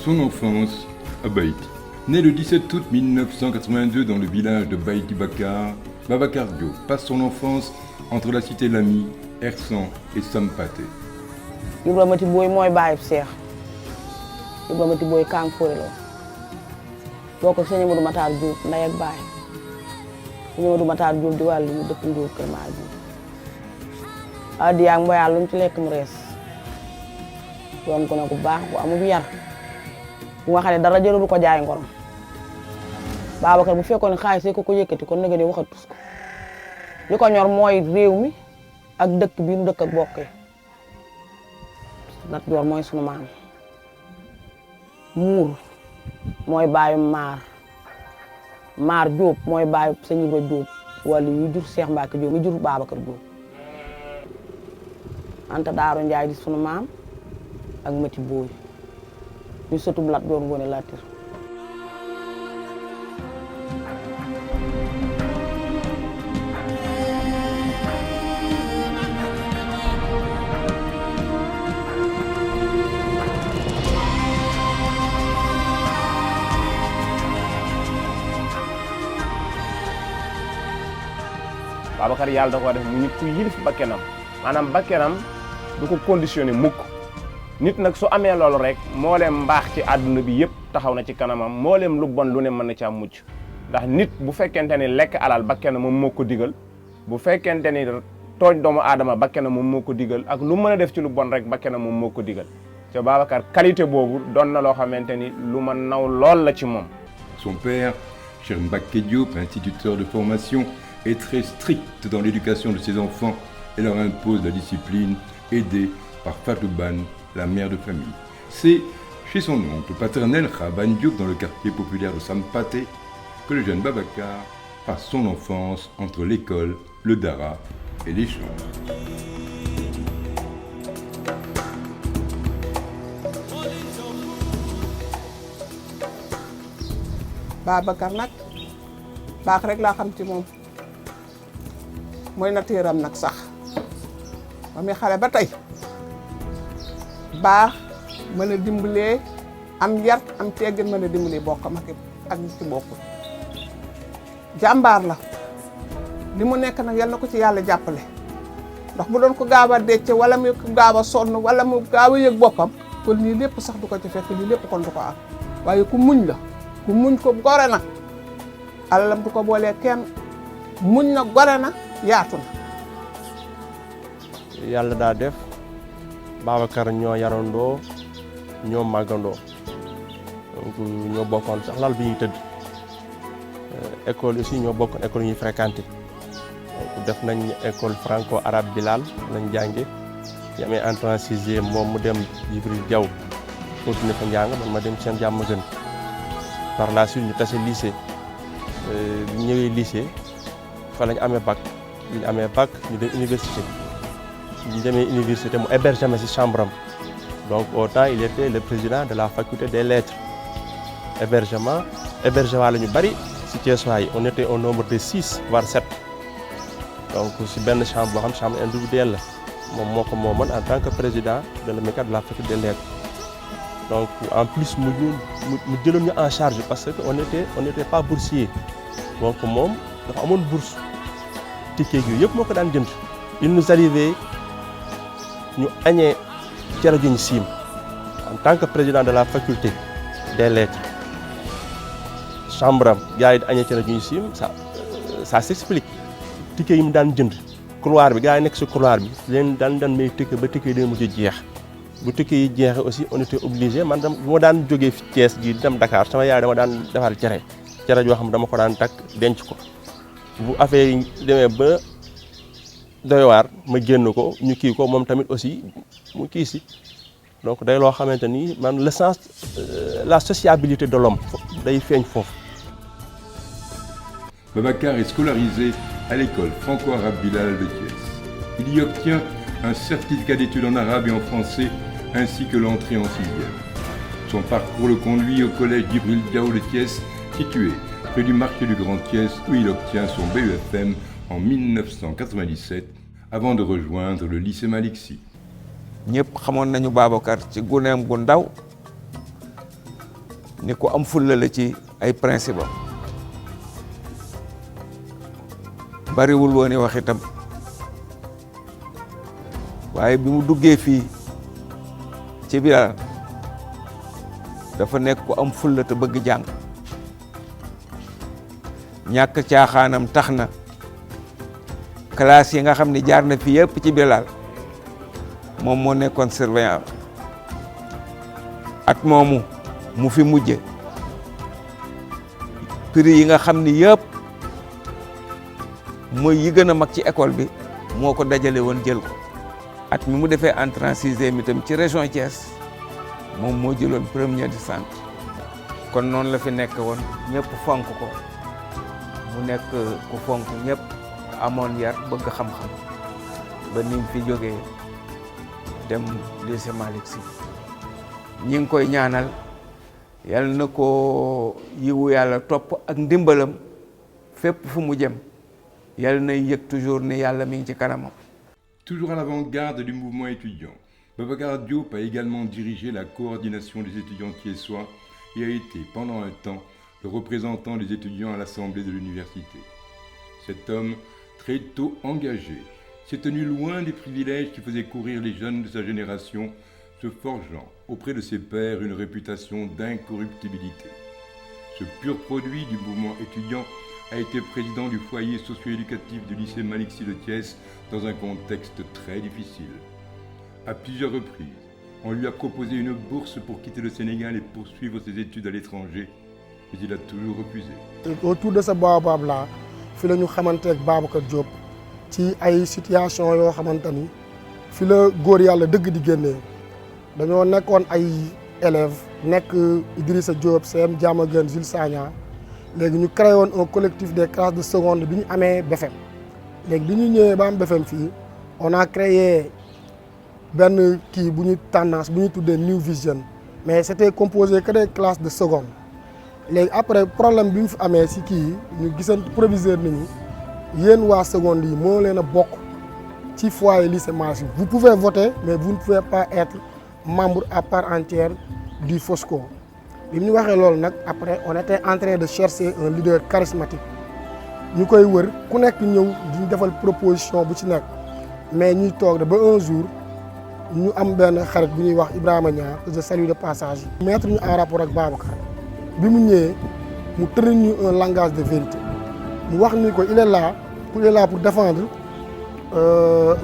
son enfance à Baïti. Né le 17 août 1982 dans le village de Baïti Bakar, Babacar Diop passe son enfance entre la cité Lamy, Ersan et Sampaté. Ibra Mati Boy mooy baayub Seex Ibra Mati Boy Kang Fore la boo ko sëñ Modou Matar Diop ndey ak baay sëñ Modou Matar Diop di wàllu ñu dëkk Ndiop Kër Maal bi addi yaa mboyal lu mu ci lekk mu rees doon ko ne ku baax bu amul yar bu nga xam ne dara jëru du ko jaay ngorom Babacar bu fekkoon xaalis ko yëkkati kon nag ni waxatus ko li ko ñor mooy réew mi ak dëkk bi nu dëkk ak bokk yi Lat Joor mooy sunu maam Muur mooy baayu Maar Diop mooy baayu sëñ Ibra Diop wala yu jur Cheikh Mbacke Diop mi jur Babacar Diop Anta Daaru Njaay di sunu maam ak Mati Boy ñu sëtub Lat Joor Ngoone Latir Babacar yàlla da ko def mu nit ku yilif bakkenam maanaam bakkenam du ko conditionné mukk nit nag su amee loolu rek mbooleem mbaax ci àdduna bi yëpp taxaw na ci kanamam mbooleem lu bon lu ne mën na caa mucc ndax nit bu fekkente ni lekk alal bakkenam moom moo ko digal bu fekkente ni tooñ doomu aadama bakkenam moom moo ko digal ak lu mën a def ci lu bon rek bakkenam moom moo ko digal te Babacar qualité boobu doon na loo xamante ni lu ma naw lool la ci moom. Son père, Cheikh Mbacke Diop, instituteur de formation, est très strict dans l'éducation de ses enfants et leur impose la discipline, aidé par Fatou Ban, la mère de famille. C'est chez son oncle paternel, Raban Diop, dans le quartier populaire de Sampaté, que le jeune Babacar passe son enfance entre l'école, le dara et les champs. Babacar nag baax rek laa xam ci moom mooy natiiram nag sax ba muy xale ba tey baax mën a dimbalee am yar am teggin mën a dimbalee bokkam ak ñi ci bokkul jàmbaar la li mu nekk nag yal na ko ci yàlla jàppale ndax bu doon ko gaaw a decce wala mu gaaw a sonn wala mu gaaw a yëg boppam kon lii lépp sax du ko ci fekk lii lépp kon du ko am waaye ku muñ la ku muñ ko gore na alalam du ko boolee kenn muñ na gore na yaatu na. yàlla daa def Babacar ñoo yarandoo ñoo màggandoo donc ñoo bokkoon sax lal bi ñuy tëdd école aussi ñoo bokkoon école yi ñuy fréquenté donc def nañ école franco arabe Bilal lañ jànge yi amee entrée en sixième moom mu dem Jibril Diaw continué fa njàng man ma dem seen jàmm gën par la suite ñu tase lycée bu ñëwee lycée fa lañ amee bac bu ñu amee bac ñu dem université ñu demee université mu hébergé ci chambre am donc autant il était le président de la faculté des lettres hébergement la ñu bari ci Thiessois yi on était au nombre de 6 voire 7 donc ci benn chambre boo xam chambre individuelle la moom moo ko moomoon en tant que président de l'amicale de la faculté des lettres donc en plus mu jëloon ñu en charge parce que on était pas boursier donc moom dafa amoon bourse ticket yu yëpp moo ko daan jënd il nous arrivait ñu añee cere juñ siim en tant que président de la faculté des lettres chambre am gars yi di añee cere juñ siim ça s'explique ticket yi mu daan jënd couloir bi gars yi nekk si couloir bi leen daan may ticket ba ticket yi day mujj jeex bu ticket yi jeexee aussi on était obligé man bu ma daan jógee fi Thiès gi dem Dakar sama yaay dama daan defar cere joo xam dama ko daan takk denc ko bu affaire yi demee ba doy waar ma génn ko ñu kii ko moom tamit aussi mu kii si donc day loo xamante ni man le sens la sociabilité de l'homme day feeñ foofu. Babacar est scolarisé à l'école franco-arabe Bilal de Thiès. Il y obtient un certificat d'études en arabe et en français ainsi que l'entrée en sixième. Son parcours le conduit au collège Djibril Diaw de Thiès, situé près du marché du Grand Thiès, où il obtient son BEFM en 1997 avant de rejoindre le lycée Malick Sy. ñëpp xamoon nañu Babacar ci guneem gu ndaw ni ku am fulla la ci ay principe am bariwul woon wax itam waaye bi mu duggee fii ci biir dafa nekk ku am fulla te bëgg jàng ñàkk caaxaanam tax na classe yi nga xam ne jaar na fi yëpp ci Bilal moom moo nekkoon surveillant at moomu mu fi mujje prix yi nga xam ni yëpp mooy yi gën a mag ci école bi moo ko dajale woon jël ko at mi mu defee entrée en sixième itam ci région Thiès moom moo jëloon premier du centre kon noonu la fi nekk woon ñëpp fonk ko mu nekk ku fonk ñëpp amoon yar bëgg xam-xam ba ni mu fi jógee dem lycée Malick Sy ñi ngi koy ñaanal yal na ko yiwu yàlla topp ak ndimbalam fépp fu mu jëm yal na yëg toujours ni yàlla mi ngi ci kanamam. Toujours à l'avant-garde du mouvement étudiant, Babacar Diop a également dirigé la coordination des étudiants thiessois et a été pendant un temps le représentant des étudiants à l'Assemblée de l'université. Cet homme, très tôt engagé, s'est tenu loin des privilèges qui faisaient courir les jeunes de sa génération, se forgeant auprès de ses pairs une réputation d'incorruptibilité. Ce pur produit du mouvement étudiant a été président du foyer socio-éducatif du lycée Malick Sy de Thiès dans un contexte très difficile. À plusieurs reprises, on lui a proposé une bourse pour quitter le Sénégal et poursuivre ses études à l'étranger, mais il a toujours refusé. Autour de ce baobab là, fi la ñu xamante ak Babacar Diop ci ay situation yoo xamante ni fi la góor yàlla dëgg di génnee dañoo nekkoon ay élèves nekk Idrissa Diop CM Diamaguène Jules Sagna léegi ñu créé woon un collectif des classes de seconde bi ñu amee BFEM léegi bi ñu ñëwee ba am BFEM fii on a créé benn kii bu ñu tendance bu ñu tuddee New Vision mais c'était composé que des classes de seconde léegi après problème bi ñu fi amee si kii ñu gisant proviseur ni ñu yéen waa seconde yi moo leen a bokk ci foyer lycée Malick Sy vous pouvez voter mais vous ne pouvez pas être membre à part entière du FOSCO. bi ñu waxee loolu nag après on était en train de chercher un leader charismatique ñu koy wër ku nekk ñëw di defal proposition bu ci nekk mais ñuy toog de ba un jour ñu am benn xarit bu ñuy wax Ibrahima Niang que je salue de passage mettre ñu en rapport ak Babacar bi mu ñëwee mu tëral ñu un langage de vérité mu wax ni ko il est là pour défendre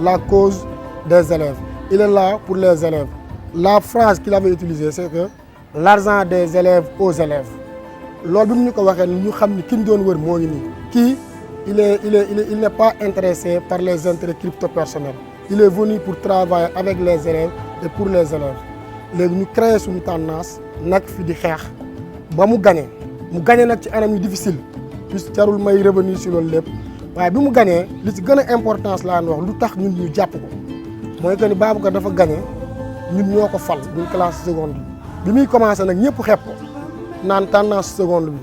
la cause des élèves il est là pour les élèves la phrase qu'il avait utilisée c'est que l'argent des élèves aux élèves loolu bi mu ñu ko waxee ñu xam ni ki ñu doon wër moo ngi nii kii il n'est pas intéressé par les intérêts crypto-personnels il est venu pour travailler avec les élèves et pour les élèves léegi ñu créé suñu tendance nag fi di xeex ba mu gagné nag ci anam yu difficile puisque jarul may revenir si loolu lépp waaye bi mu gagné li ci gën a importance laa wax lu tax ñun ñu jàpp ko mooy que ni Babacar dafa gagné ñun ñoo ko fal ñun classe seconde bi muy commencé nag ñëpp xeeb ko naan tendance seconde bi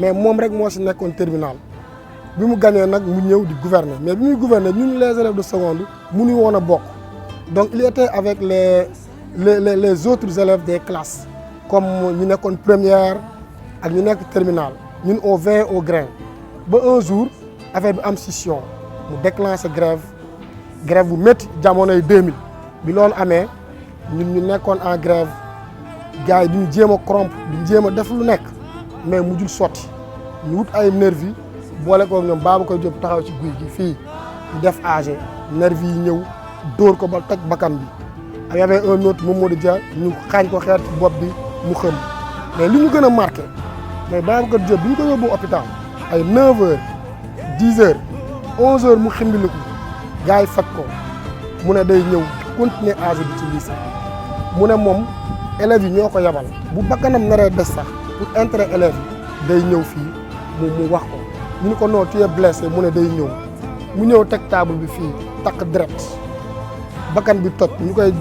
mais moom rek moo si nekkoon terminal bi mu gagné nag mu ñëw di gouverner mais bi muy gouverner ñun les élèves de seconde mënuñu woon a bokk donc il était avec les autres élèves des classes comme ñu nekkoon première ak ñu nekk terminale ñun on vint au grain ba un jour affaire bi am scission mu déclenché grève bu métti jamonoy 2000 bi loolu amee ñun ñu nekkoon en grève gars yi di ñu jéem a corrompre di ñu jéem a def lu nekk mais mujjul sotti ñu wut ay nervi boole ko ñoom Babacar Diop taxaw ci guy gi fii di def AG nervi yi ñëw dóor ko ba toj bakkan bi ak y avait un autre Mamadou Dia ñu xaañ ko xeer ci bopp bi mu xëm mais li ñu gën a marqué mais Babacar Diop bi ñu ko yóbbu hôpital ay 9h 10h 11h mu ximbiliku gars yi faj ko mu ne day ñëw continuer AG bi ci lycée mu ne moom élèves yi ñoo ko yabal bu bakkanam naree des sax pour intérêt élèves yi day ñëw fii mu wax ko ñu ne ko non tu es blessé mu ne day ñëw mu ñëw teg table bi fii takk deret bakkan bi toj ñu koy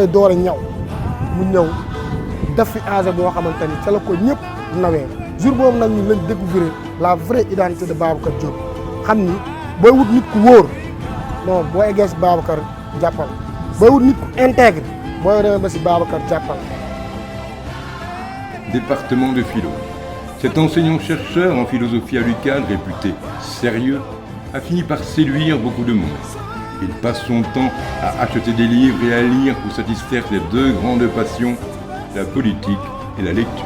door a ñaw mu ñëw def fi AG boo xamante ni ca la ko ñëpp nawee jour boobu nag ñu lañ découvrir la vraie identité de Babacar Diop xam ni booy wut nit ku wóor non boo eggee si Babacar jàppal booy wut nit ku intègre booy demee ba si Babacar jàppal département de philo. Cet enseignant-chercheur en philosophie à l'UQAD, réputé sérieux, a fini par séduire beaucoup de monde. Il passe son temps à acheter des livres et à lire pour satisfaire ses deux grandes passions, la politique et la lecture.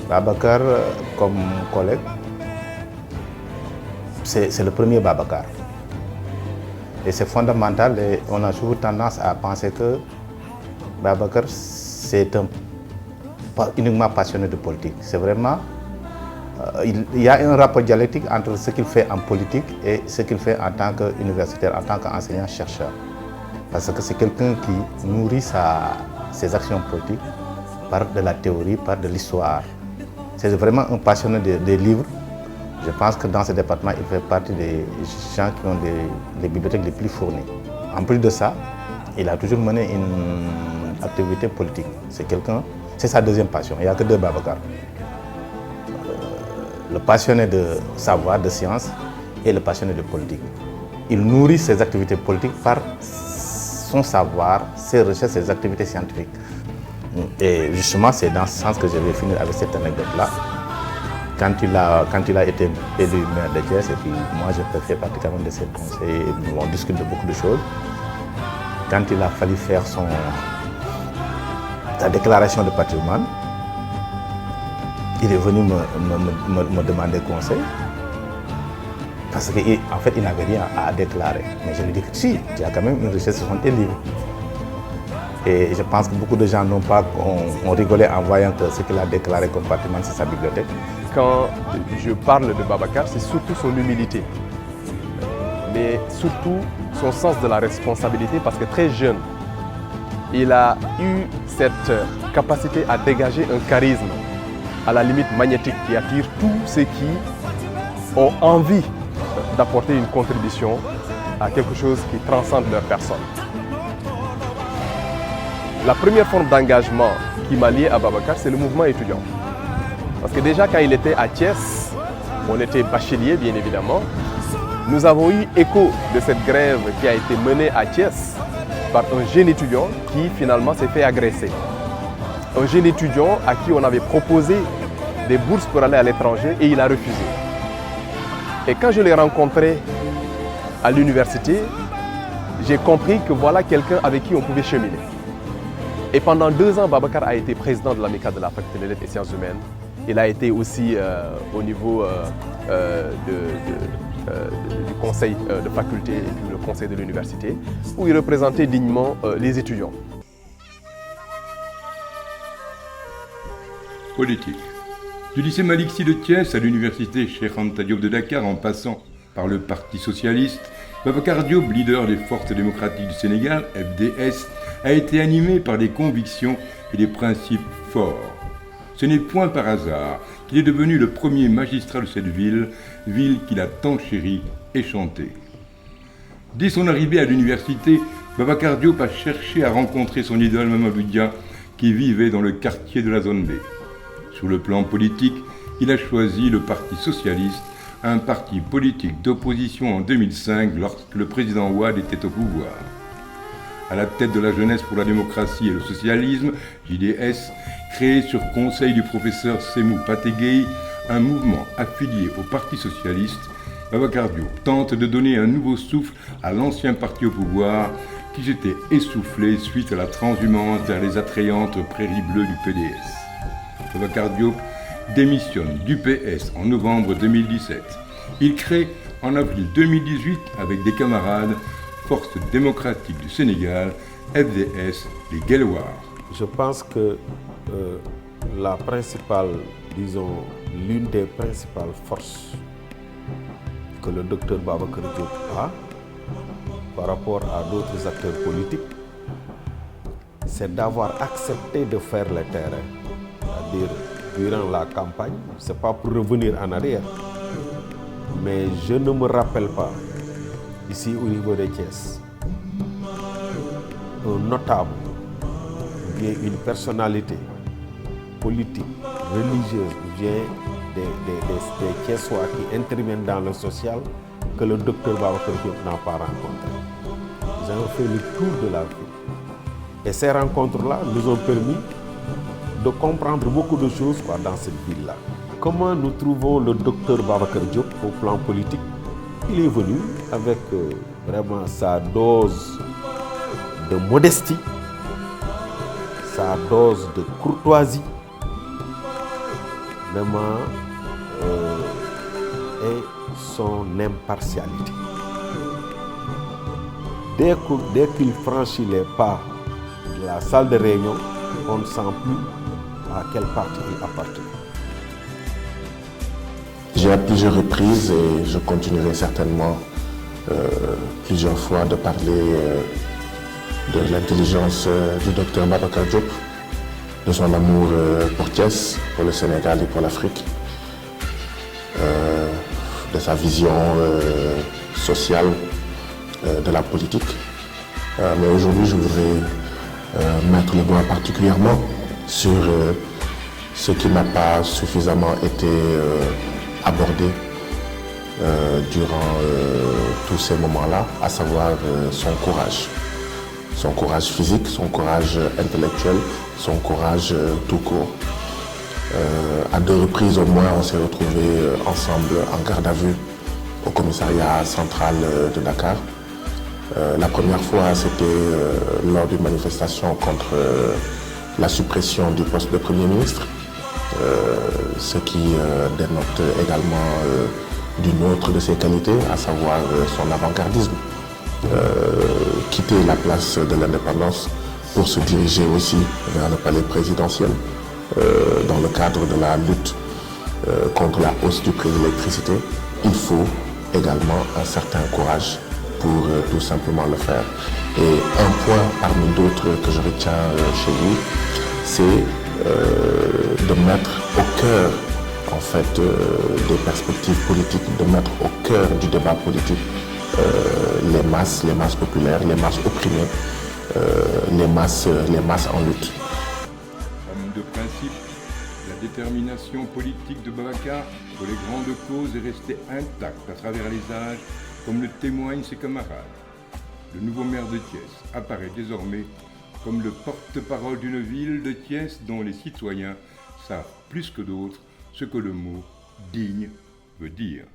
Babacar, comme collègue, c'est le premier Babacar. Et c'est fondamental et on a toujours tendance à penser que Babacar, c'est pas uniquement passionné de politique. C'est vraiment, il y a un rapport dialectique entre ce qu'il fait en politique et ce qu'il fait en tant qu'universitaire, en tant qu'enseignant-chercheur. Parce que c'est quelqu'un qui nourrit ses actions politiques par de la théorie, par de l'histoire. C'est vraiment un passionné des livres. Je pense que dans ce département, il fait partie des gens qui ont les bibliothèques les plus fournies. En plus de ça, il a toujours mené une activité politique. C'est sa deuxième passion. Il n'y a que deux Babacar. Le passionné de savoir, de science, et le passionné de politique. Il nourrit ses activités politiques par son savoir, ses recherches, ses activités scientifiques. Et justement, c'est dans ce sens que je vais finir avec cette anecdote-là. Quand il a été élu maire de Thiès, et puis moi je fais partie quand même de ses conseils, on discute de beaucoup de choses. Quand il a fallu faire sa déclaration de patrimoine, il est venu me demander conseil. Parce qu'en fait, il n'avait rien à déclarer. Mais je lui dis que si, tu as quand même une richesse sur tes livres. Et je pense que beaucoup de gens ont rigolé en voyant que ce qu'il a déclaré comme patrimoine, c'est sa bibliothèque. Quand je parle de Babacar, c'est surtout son humilité, mais surtout son sens de la responsabilité, parce que très jeune, il a eu cette capacité à dégager un charisme, à la limite magnétique, qui attire tous ceux qui ont envie d'apporter une contribution à quelque chose qui transcende leur personne. La première forme d'engagement qui m'a lié à Babacar, c'est le mouvement étudiant. Parce que déjà, quand il était à Thiès, on était bachelier, bien évidemment. Nous avons eu écho de cette grève qui a été menée à Thiès par un jeune étudiant qui finalement s'est fait agresser. Un jeune étudiant à qui on avait proposé des bourses pour aller à l'étranger et il a refusé. Et quand je l'ai rencontré à l'université, j'ai compris que voilà quelqu'un avec qui on pouvait cheminer. Et pendant 2 ans, Babacar a été président de l'amicale de la faculté des lettres et sciences humaines. Il a été aussi au niveau du conseil de faculté et le conseil de l'université, où il représentait dignement les étudiants. Politique. Du lycée Malick Sy de Thiès à l'université Cheikh Anta Diop de Dakar, en passant par le Parti socialiste, Babacar Diop, leader des forces démocratiques du Sénégal, FDS, a été animé par des convictions et des principes forts. Ce n'est point par hasard qu'il est devenu le premier magistrat de cette ville qu'il a tant chérie et chantée. Dès son arrivée à l'université, Babacar Diop a cherché à rencontrer son idole Mamadou Dia, qui vivait dans le quartier de la zone B. Sur le plan politique, il a choisi le Parti socialiste, un parti politique d'opposition en 2005 lorsque le président Wade était au pouvoir. À la tête de la Jeunesse pour la démocratie et le socialisme, JDS, créé sur conseil du professeur Sémou Pathé Gueye, un mouvement affilié au Parti socialiste, Babacar Diop tente de donner un nouveau souffle à l'ancien parti au pouvoir qui s'était essoufflé suite à la transhumance vers les attrayantes prairies bleues du PDS. Babacar Diop démissionne du PS en novembre 2017. Il crée en avril 2018 avec des camarades Force démocratique du Sénégal, FDS, les Guelwaars. Je pense que la principale, disons, l'une des principales forces que le docteur Babacar Diop a par rapport à d'autres acteurs politiques, c'est d'avoir accepté de faire le terrain. C'est-à-dire, durant la campagne, ce n'est pas pour revenir en arrière, mais je ne me rappelle pas, ici au niveau de Thiès, un notable, bien une personnalité politique, religieuse, bien des Thiessois qui interviennent dans le social, que le docteur Babacar Diop n'a pas rencontré. Nous avons fait le tour de la ville. Et ces rencontres-là nous ont permis de comprendre beaucoup de choses dans cette ville-là. Comment nous trouvons le docteur Babacar Diop au plan politique? Il est venu avec vraiment sa dose de modestie, sa dose de courtoisie, vraiment, et son impartialité. Dès qu'il franchit les pas de la salle de réunion, on ne sent plus à quel parti il appartient. J'ai à plusieurs reprises, et je continuerai certainement plusieurs fois, de parler de l'intelligence du docteur Babacar Diop, de son amour pour Thiès, pour le Sénégal et pour l'Afrique, de sa vision sociale de la politique. Mais aujourd'hui, je voudrais mettre le doigt particulièrement sur ce qui n'a pas suffisamment été abordé durant tous ces moments-là, à savoir son courage. Son courage physique, son courage intellectuel, son courage tout court. À 2 reprises au moins, on s'est retrouvés ensemble en garde à vue au commissariat central de Dakar. La première fois, c'était lors d'une manifestation contre la suppression du poste de Premier ministre, ce qui dénote également d'une autre de ses qualités, à savoir son avant-gardisme. Quitter la place de l'indépendance pour se diriger aussi vers le palais présidentiel dans le cadre de la lutte contre la hausse du prix de l'électricité. Il faut également un certain courage pour tout simplement le faire. Et un point parmi d'autres que je retiens chez lui, c'est de mettre au cœur en fait des perspectives politiques, de mettre au cœur du débat politique les masses populaires, les masses opprimées, les masses en lutte. Homme de principe, la détermination politique de Babacar pour les grandes causes est restée intacte à travers les âges, comme le témoignent ses camarades. Le nouveau maire de Thiès apparaît désormais comme le porte-parole d'une ville de Thiès dont les citoyens savent plus que d'autres ce que le mot « digne » veut dire.